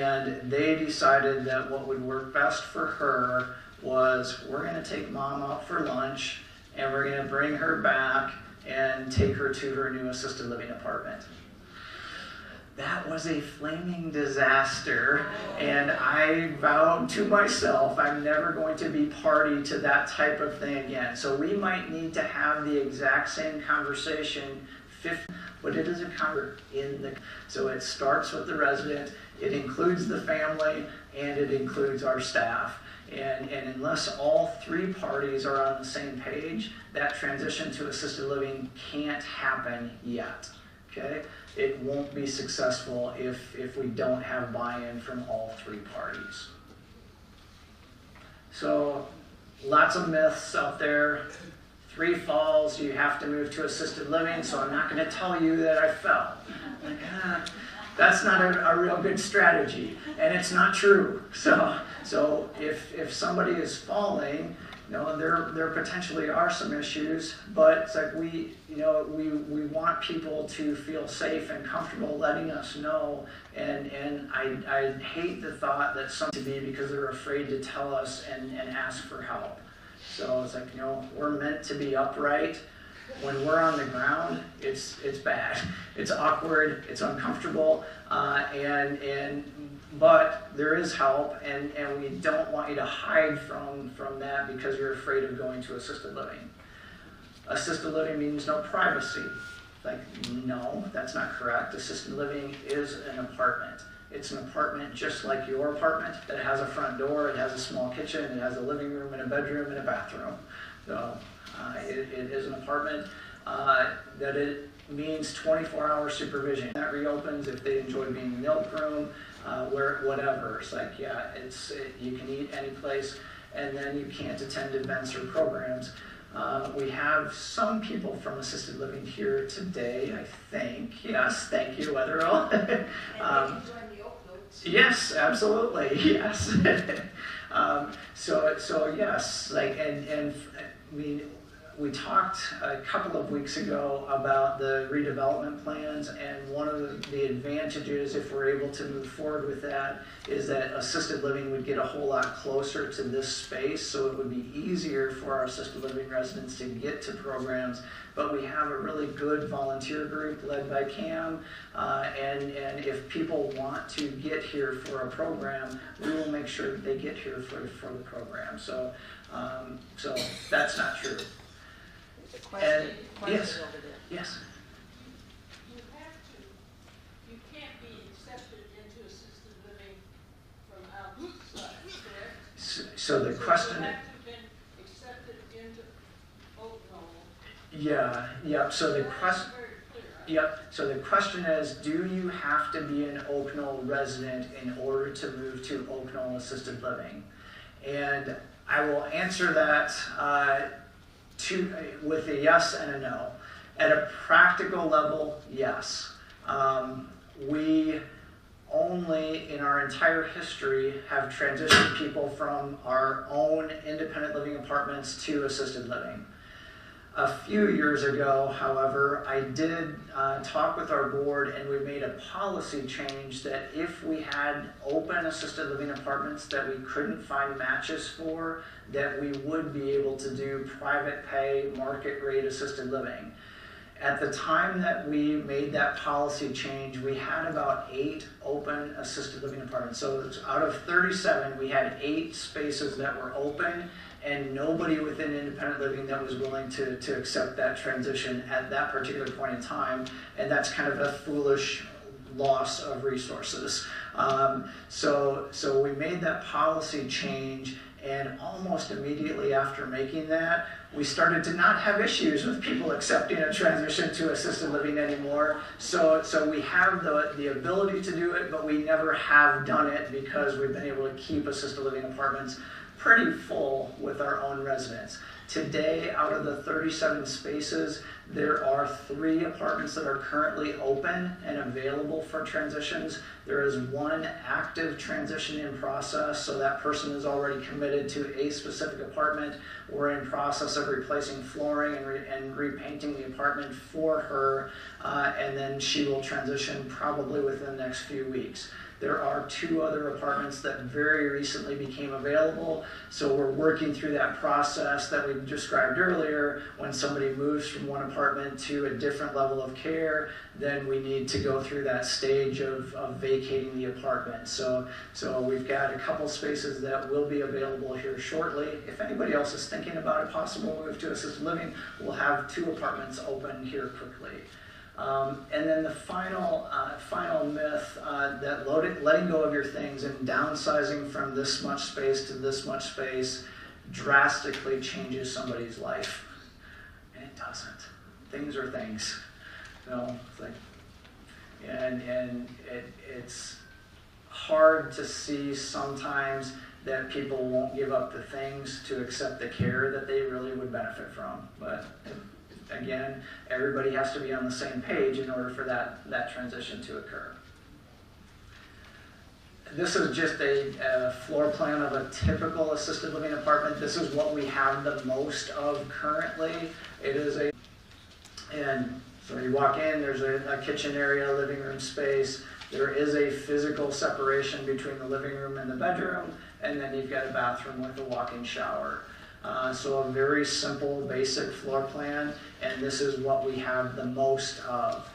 And they decided that what would work best for her was, we're going to take mom out for lunch and we're going to bring her back and take her to her new assisted living apartment. That was a flaming disaster, and I vowed to myself I'm never going to be party to that type of thing again. So we might need to have the exact same conversation, but it is a conversation so it starts with the resident, it includes the family, and it includes our staff. And unless all three parties are on the same page, that transition to assisted living can't happen yet. Okay? It won't be successful if we don't have buy-in from all three parties. So, lots of myths out there. 3 falls, you have to move to assisted living, so I'm not going to tell you that I fell. That's not a real good strategy, and it's not true. So if somebody is falling, there potentially are some issues, but it's like we want people to feel safe and comfortable letting us know, and I hate the thought that some to be because they're afraid to tell us and ask for help. So it's like, we're meant to be upright. When we're on the ground, it's bad. It's awkward, it's uncomfortable, but there is help, and we don't want you to hide from that because you're afraid of going to assisted living. Assisted living means no privacy. Like, no, that's not correct. Assisted living is an apartment. It's an apartment just like your apartment that has a front door, it has a small kitchen, it has a living room and a bedroom and a bathroom. So it is an apartment that it means 24-hour supervision. That reopens if they enjoy being in the milk room, whatever. It's like, you can eat any place, and then you can't attend events or programs. We have some people from assisted living here today, I think. Yes, thank you, Weatherall. Yes, absolutely. Yes. So yes, we talked a couple of weeks ago about the redevelopment plans, and one of the advantages, if we're able to move forward with that, is that assisted living would get a whole lot closer to this space, so it would be easier for our assisted living residents to get to programs. But we have a really good volunteer group led by Cam, and if people want to get here for a program, we will make sure that they get here for the program. So that's not true. Question Yes. over there. Yes. You can't be accepted into assisted living from outside, correct? So the question. You have to have been accepted into Oakland. Yeah. So the question. Very clear. Yep. So the question is, do you have to be an Oak Knoll resident in order to move to Oak Knoll Assisted Living? And I will answer that with a yes and a no. At a practical level, yes. We only, in our entire history, have transitioned people from our own independent living apartments to assisted living. A few years ago, however, I did talk with our board, and we made a policy change that if we had open assisted living apartments that we couldn't find matches for, that we would be able to do private pay, market rate assisted living. At the time that we made that policy change, we had about 8 open assisted living apartments. So out of 37, we had 8 spaces that were open, and nobody within independent living that was willing to accept that transition at that particular point in time, and that's kind of a foolish loss of resources. So we made that policy change, and almost immediately after making that, we started to not have issues with people accepting a transition to assisted living anymore. So we have the ability to do it, but we never have done it because we've been able to keep assisted living apartments pretty full with our own residents. Today, out of the 37 spaces, there are 3 apartments that are currently open and available for transitions. There is 1 active transition in process, so that person is already committed to a specific apartment. We're in process of replacing flooring and repainting the apartment for her, and then she will transition probably within the next few weeks. There are 2 other apartments that very recently became available, so we're working through that process that we described earlier. When somebody moves from one apartment to a different level of care, then we need to go through that stage of vacating the apartment. So we've got a couple spaces that will be available here shortly. If anybody else is thinking about a possible move to assisted living, we'll have 2 apartments open here quickly. And then the final myth that letting go of your things and downsizing from this much space to this much space drastically changes somebody's life. And it doesn't. Things are things. It's like, and it's hard to see sometimes that people won't give up the things to accept the care that they really would benefit from. But again, everybody has to be on the same page in order for that transition to occur. This is just a floor plan of a typical assisted living apartment. This is what we have the most of currently. It is and so you walk in, there's a kitchen area, living room space. There is a physical separation between the living room and the bedroom, and then you've got a bathroom with a walk-in shower. So a very simple, basic floor plan, and this is what we have the most of.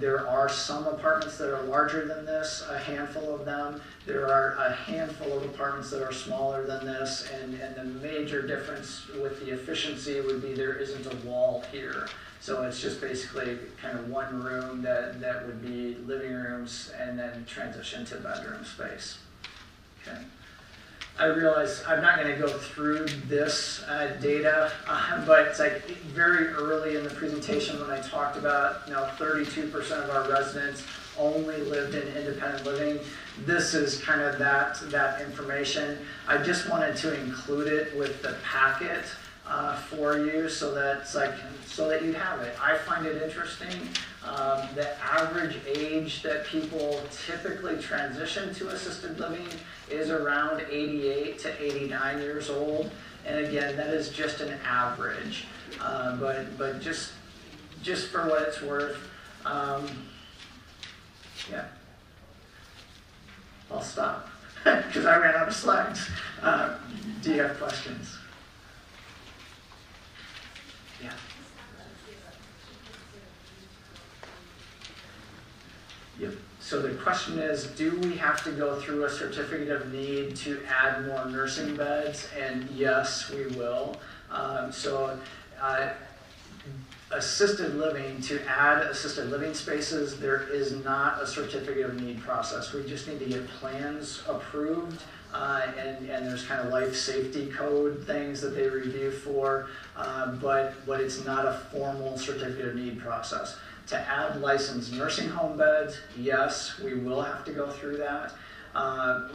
There are some apartments that are larger than this, a handful of them. There are a handful of apartments that are smaller than this, and the major difference with the efficiency would be there isn't a wall here. So it's just basically kind of one room that would be living rooms and then transition to bedroom space. Okay. I realize I'm not going to go through this data, but it's like very early in the presentation when I talked about 32% of our residents only lived in independent living. This is kind of that information. I just wanted to include it with the packet for you so that you have it. I find it interesting. The average age that people typically transition to assisted living is around 88 to 89 years old. And again, that is just an average. But just for what it's worth, yeah. I'll stop because I ran out of slides. Do you have questions? Yeah. Yep. So the question is, do we have to go through a certificate of need to add more nursing beds? And yes, we will. Assisted living, to add assisted living spaces, there is not a certificate of need process. We just need to get plans approved, and there's kind of life safety code things that they review for, but it's not a formal certificate of need process. To add licensed nursing home beds, yes, we will have to go through that.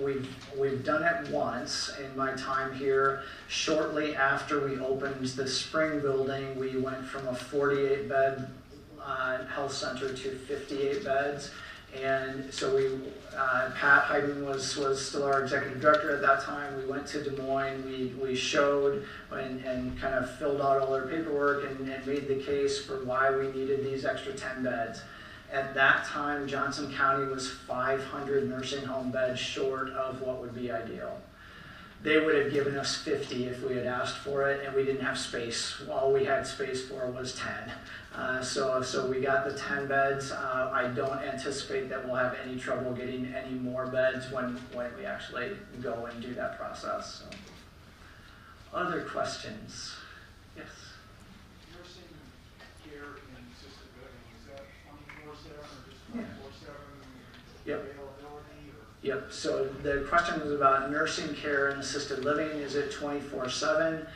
We've done it once in my time here. Shortly after we opened the Spring building, we went from a 48-bed health center to 58 beds. And so Pat Hayden was still our executive director at that time. We went to Des Moines, we showed and kind of filled out all our paperwork and made the case for why we needed these extra 10 beds. At that time, Johnson County was 500 nursing home beds short of what would be ideal. They would have given us 50 if we had asked for it, and we didn't have space. All we had space for was 10. So we got the 10 beds. I don't anticipate that we'll have any trouble getting any more beds when we actually go and do that process. So. Other questions? Yes? Nursing care in assisted living, is that 24/7 or just 24/7 Yep. availability? Or? Yep, so the question was about nursing care and assisted living. Is it 24/7?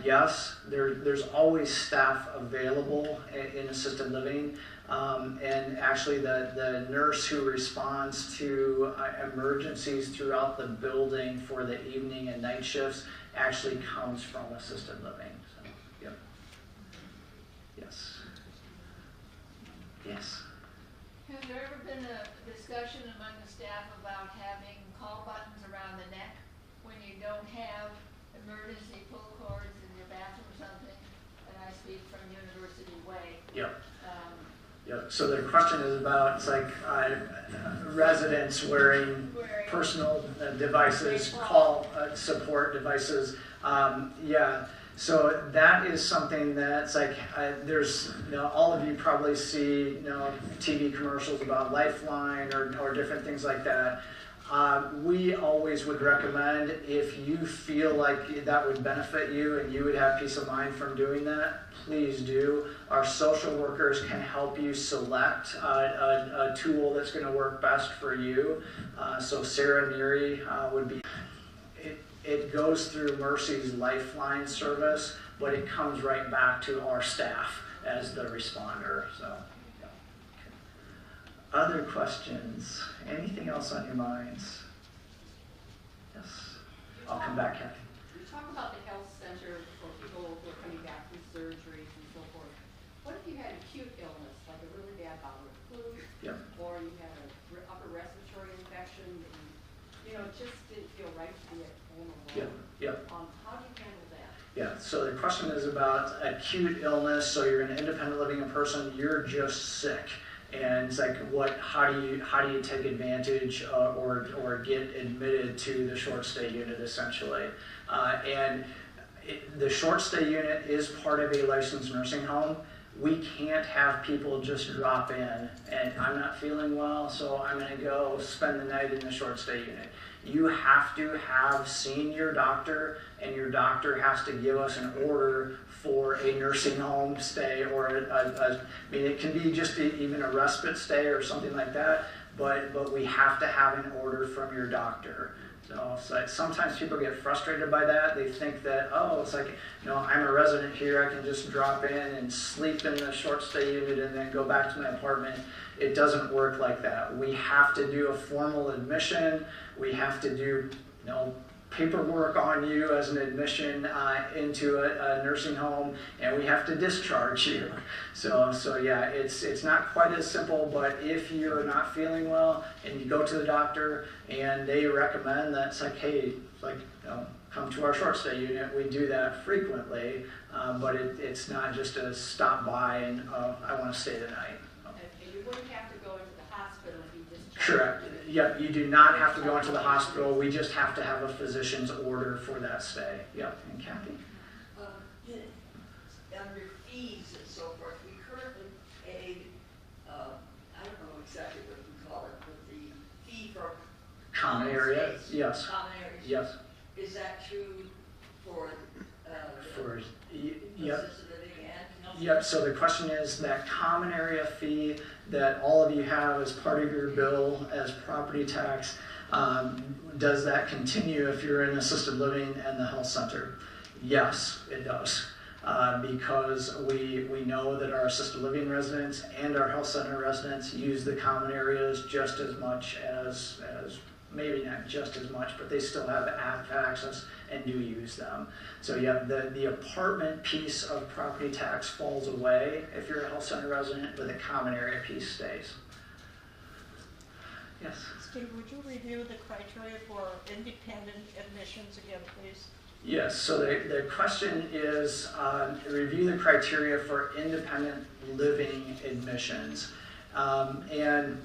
Yes, there's always staff available in assisted living. And actually the nurse who responds to emergencies throughout the building for the evening and night shifts actually comes from assisted living. So, yep. Yes. Yes. Has there ever been a discussion among the staff about having call buttons around the neck when you don't have emergency pull cords in your bathroom or something? And I speak from University Way. Yep. Yep. So the question is about, it's like residents wearing personal devices, call support devices. Yeah. So that is something that's like, there's, all of you probably see, TV commercials about Lifeline or different things like that. We always would recommend, if you feel like that would benefit you and you would have peace of mind from doing that, please do. Our social workers can help you select a tool that's going to work best for you. So Sarah Neary would be. It goes through Mercy's Lifeline service, but it comes right back to our staff as the responder. So, yeah. Other questions? Anything else on your minds? Yes. I'll come back, Kathy. You talk about the health center for people who are coming back from surgeries and so forth. What if you had acute illness, like a really bad bout of flu, Yep. or you had an upper respiratory infection, and just didn't feel right to be at home alone? Yep. How do you handle that? Yeah, so the question is about acute illness. So you're an independent living person, you're just sick. And it's like, how do you take advantage or get admitted to the short stay unit, essentially? The short stay unit is part of a licensed nursing home. We can't have people just drop in and I'm not feeling well, so I'm going to go spend the night in the short stay unit. You have to have seen your doctor, and your doctor has to give us an order for a nursing home stay, or I mean, it can be just even a respite stay or something like that, but we have to have an order from your doctor. So it's like, sometimes people get frustrated by that. They think that, it's like, I'm a resident here, I can just drop in and sleep in the short stay unit and then go back to my apartment. It doesn't work like that. We have to do a formal admission. We have to do, paperwork on you as an admission into a nursing home, and we have to discharge you. So yeah, it's not quite as simple, but if you're not feeling well and you go to the doctor and they recommend that, it's like, hey, come to our short stay unit. We do that frequently, but it's not just a stop by and I want to stay the night. And you wouldn't have to go into the hospital and be discharged? Correct. Yep, you do not have to go into the hospital. We just have to have a physician's order for that stay. Yep, and Kathy? Under fees and so forth, we currently pay, I don't know exactly what we call it, but the fee for Common area, space, yes. common areas. Yes. Is that true for For, yep. assisted living and health? Yep, so the question is that common area fee that all of you have as part of your bill as property tax, does that continue if you're in assisted living and the health center? Yes, it does. Because we know that our assisted living residents and our health center residents use the common areas just as much as maybe not just as much, but they still have access and do use them. So yeah, the apartment piece of property tax falls away if you're a health center resident, but the common area piece stays. Yes? Steve, would you review the criteria for independent admissions again, please? Yes, so the question is review the criteria for independent living admissions. And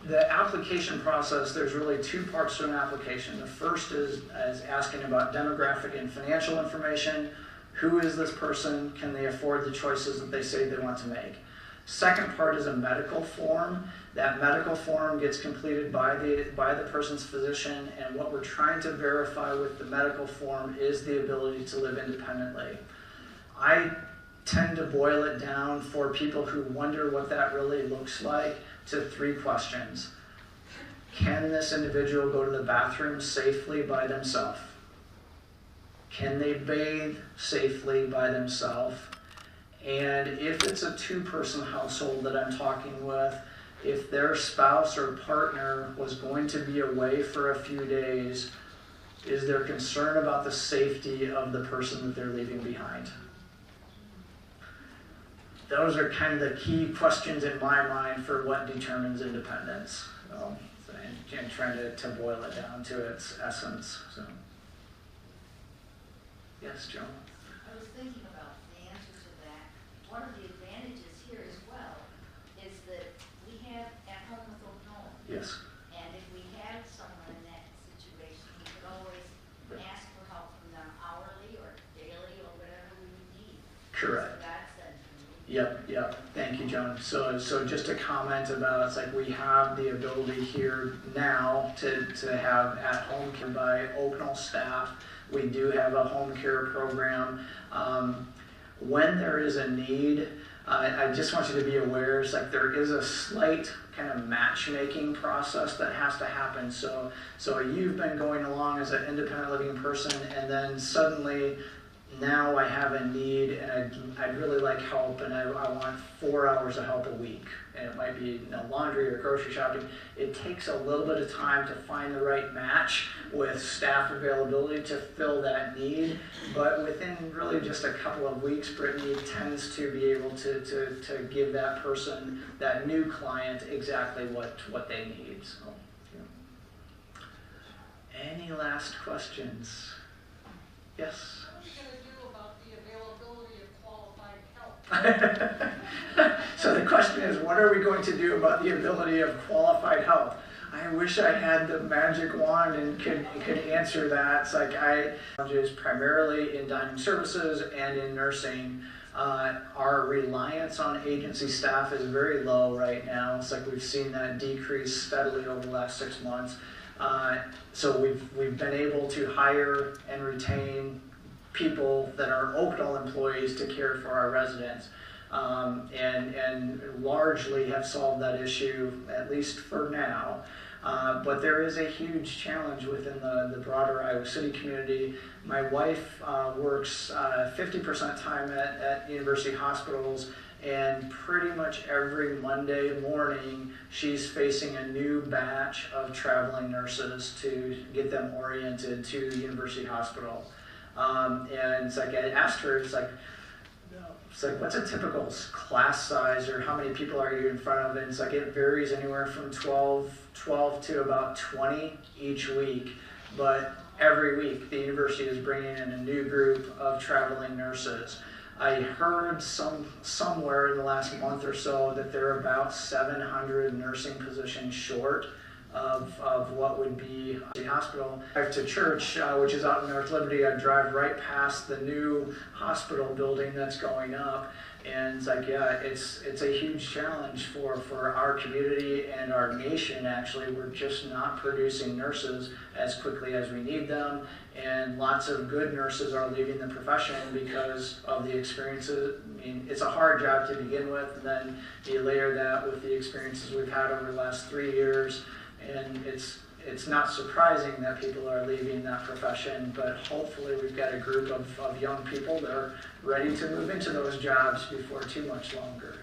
the application process, there's really two parts to an application. The first is asking about demographic and financial information. Who is this person? Can they afford the choices that they say they want to make? Second part is a medical form. That medical form gets completed by the person's physician, and what we're trying to verify with the medical form is the ability to live independently. I tend to boil it down for people who wonder what that really looks like to three questions. Can this individual go to the bathroom safely by themselves? Can they bathe safely by themselves? And if it's a two-person household that I'm talking with, if their spouse or partner was going to be away for a few days, is there concern about the safety of the person that they're leaving behind? Those are kind of the key questions in my mind for what determines independence. And trying to boil it down to its essence. So, yes, Joan. I was thinking about the answer to that. One of the advantages here is Yes. And if we had someone in that situation, we could always ask for help from them hourly or daily or whatever we would need. Correct. So that's then for me. Yep. Thank you, Joan. So just a comment about, it's like we have the ability here now to have at-home care by Oaknall staff. We do have a home care program. When there is a need, I just want you to be aware, it's like there is a slight kind of matchmaking process that has to happen. So you've been going along as an independent living person, and then suddenly now I have a need and I'd really like help, and I want 4 hours of help a week. And it might be laundry or grocery shopping. It takes a little bit of time to find the right match with staff availability to fill that need. But within really just a couple of weeks, Brittany tends to be able to give that person, that new client, exactly what they need. So, yeah. Any last questions? Yes? What are you gonna do about the availability of qualified help? So the question is, what are we going to do about the ability of qualified help? I wish I had the magic wand and could answer that. It's like is primarily in dining services and in nursing. Our reliance on agency staff is very low right now. It's like we've seen that decrease steadily over the last 6 months. So we've been able to hire and retain people that are Oaknall employees to care for our residents. And largely have solved that issue, at least for now. But there is a huge challenge within the broader Iowa City community. My wife works 50% time at university hospitals, and pretty much every Monday morning she's facing a new batch of traveling nurses to get them oriented to the university hospital. And it's like I asked her, it's like, what's a typical class size, or how many people are you in front of? And it's like it varies anywhere from 12 to about 20 each week. But every week the university is bringing in a new group of traveling nurses. I heard somewhere in the last month or so that they're about 700 nursing positions short of what would be the hospital. I drive to church, which is out in North Liberty. I drive right past the new hospital building that's going up, and it's like, yeah, it's a huge challenge for our community and our nation. Actually, we're just not producing nurses as quickly as we need them, and lots of good nurses are leaving the profession because of the experiences. I mean, it's a hard job to begin with, and then you layer that with the experiences we've had over the last 3 years. And it's not surprising that people are leaving that profession, but hopefully we've got a group of young people that are ready to move into those jobs before too much longer.